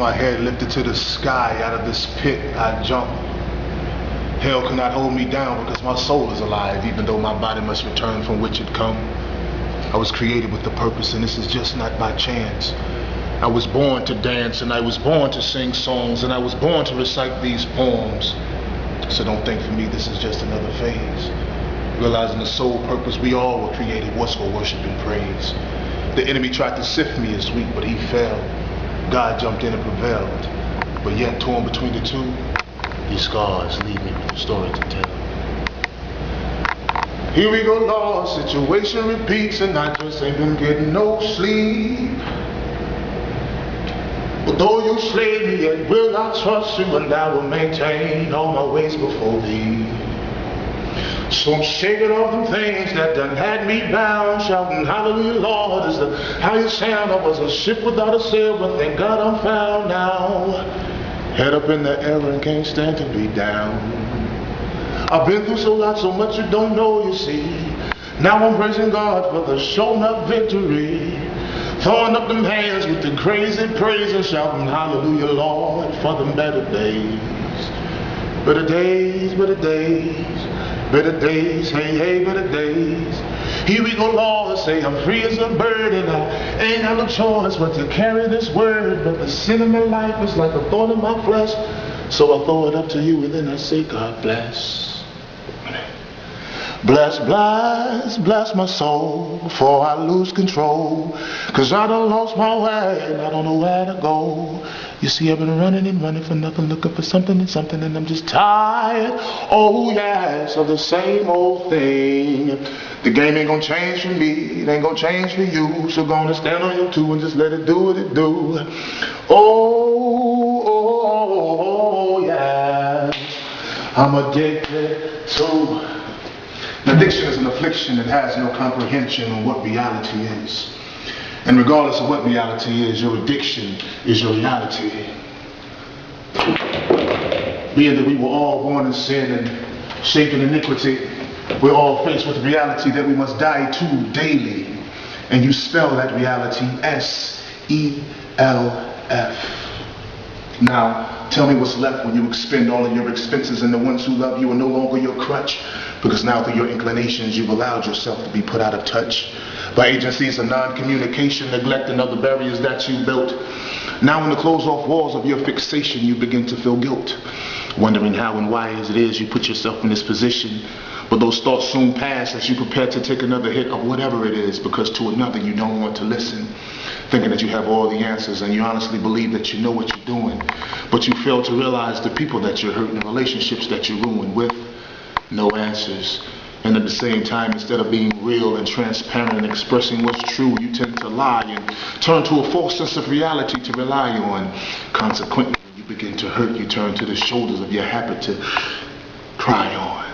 my head lifted to the sky. Out of this pit I jump. Hell cannot hold me down because my soul is alive, even though my body must return from which it come. I was created with a purpose, and this is just not by chance. I was born to dance, and I was born to sing songs, and I was born to recite these poems. So don't think for me this is just another phase. Realizing the sole purpose we all were created was for worship and praise. The enemy tried to sift me as weak, but he fell. God jumped in and prevailed. But yet torn between the two, these scars leave me with a story to tell. Here we go, Lord, situation repeats, and I just ain't been getting no sleep. But though you slay me, yet will I trust you, and I will maintain all my ways before thee. So I'm shaking off them things that done had me bound, shouting hallelujah, Lord, is the highest sound. I was a ship without a sail, but thank God I'm found now. Head up in the air and can't stand to be down. I've been through so much you don't know, you see. Now I'm praising God for the shown up victory. Throwing up them hands with the crazy praise and shouting hallelujah, Lord, for them better days. Better days, better days, better days, hey, hey, better days. Here we go, Lord, say I'm free as a bird, and I ain't got no choice but to carry this word. But the sin in my life is like a thorn in my flesh, so I throw it up to you and then I say, God bless. Bless, bless, bless my soul before I lose control. Cause I done lost my way and I don't know where to go. You see, I've been running and running for nothing, looking for something and something, and I'm just tired, oh yes, of the same old thing. The game ain't gonna change for me, it ain't gonna change for you, so gonna stand on your two and just let it do what it do. Oh, yes, I'm addicted to. Addiction is an affliction that has no comprehension on what reality is. And regardless of what reality is, your addiction is your reality. Being that we were all born in sin and shaped in iniquity, we're all faced with the reality that we must die to daily. And you spell that reality S-E-L-F. Now, tell me what's left when you expend all of your expenses and the ones who love you are no longer your crutch, because now through your inclinations you've allowed yourself to be put out of touch by agencies of non-communication, neglect, and other barriers that you built. Now in the closed-off walls of your fixation you begin to feel guilt, wondering how and why it is you put yourself in this position. But those thoughts soon pass as you prepare to take another hit of whatever it is, because to another you don't want to listen, thinking that you have all the answers, and you honestly believe that you know what you're doing, but you fail to realize the people that you're hurting, the relationships that you're ruined with, no answers. And at the same time, instead of being real and transparent and expressing what's true, you tend to lie and turn to a false sense of reality to rely on. Consequently, when you begin to hurt, you turn to the shoulders of your habit to cry on,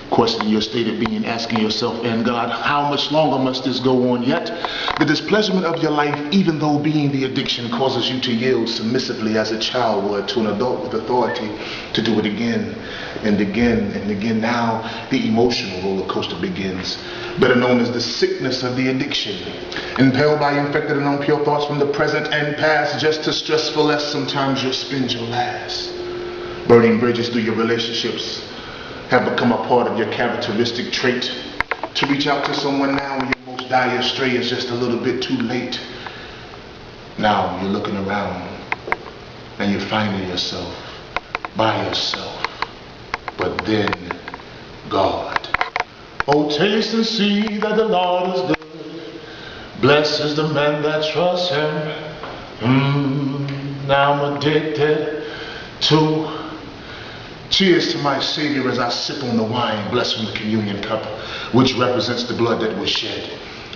questioning your state of being, asking yourself and God, how much longer must this go on? Yet the displeasurement of your life, even though being the addiction, causes you to yield submissively as a child would to an adult with authority to do it again and again and again. Now the emotional roller coaster begins, better known as the sickness of the addiction. Impelled by infected and impure thoughts from the present and past, just as stressful as sometimes you'll spend your last. Burning bridges through your relationships have become a part of your characteristic trait. To reach out to someone now when your most dire stray is just a little bit too late. Now you're looking around and you're finding yourself by yourself. But then God. Oh, taste and see that the Lord is good. Blessed is the man that trusts him. Now I'm addicted to. Cheers to my Savior as I sip on the wine, blessed from the communion cup, which represents the blood that was shed.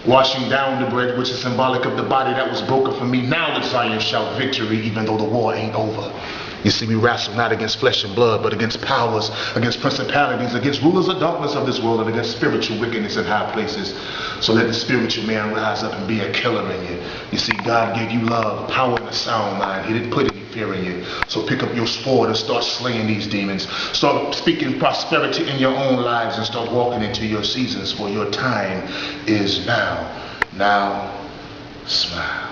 Washing down the bread, which is symbolic of the body that was broken for me. Now let Zion shout victory, even though the war ain't over. You see, we wrestle not against flesh and blood, but against powers, against principalities, against rulers of darkness of this world, and against spiritual wickedness in high places. So let the spiritual man rise up and be a killer in you. You see, God gave you love, power, and a sound mind. He didn't put any fear in you. So pick up your sword and start slaying these demons. Start speaking prosperity in your own lives and start walking into your seasons, for your time is now. Now, smile.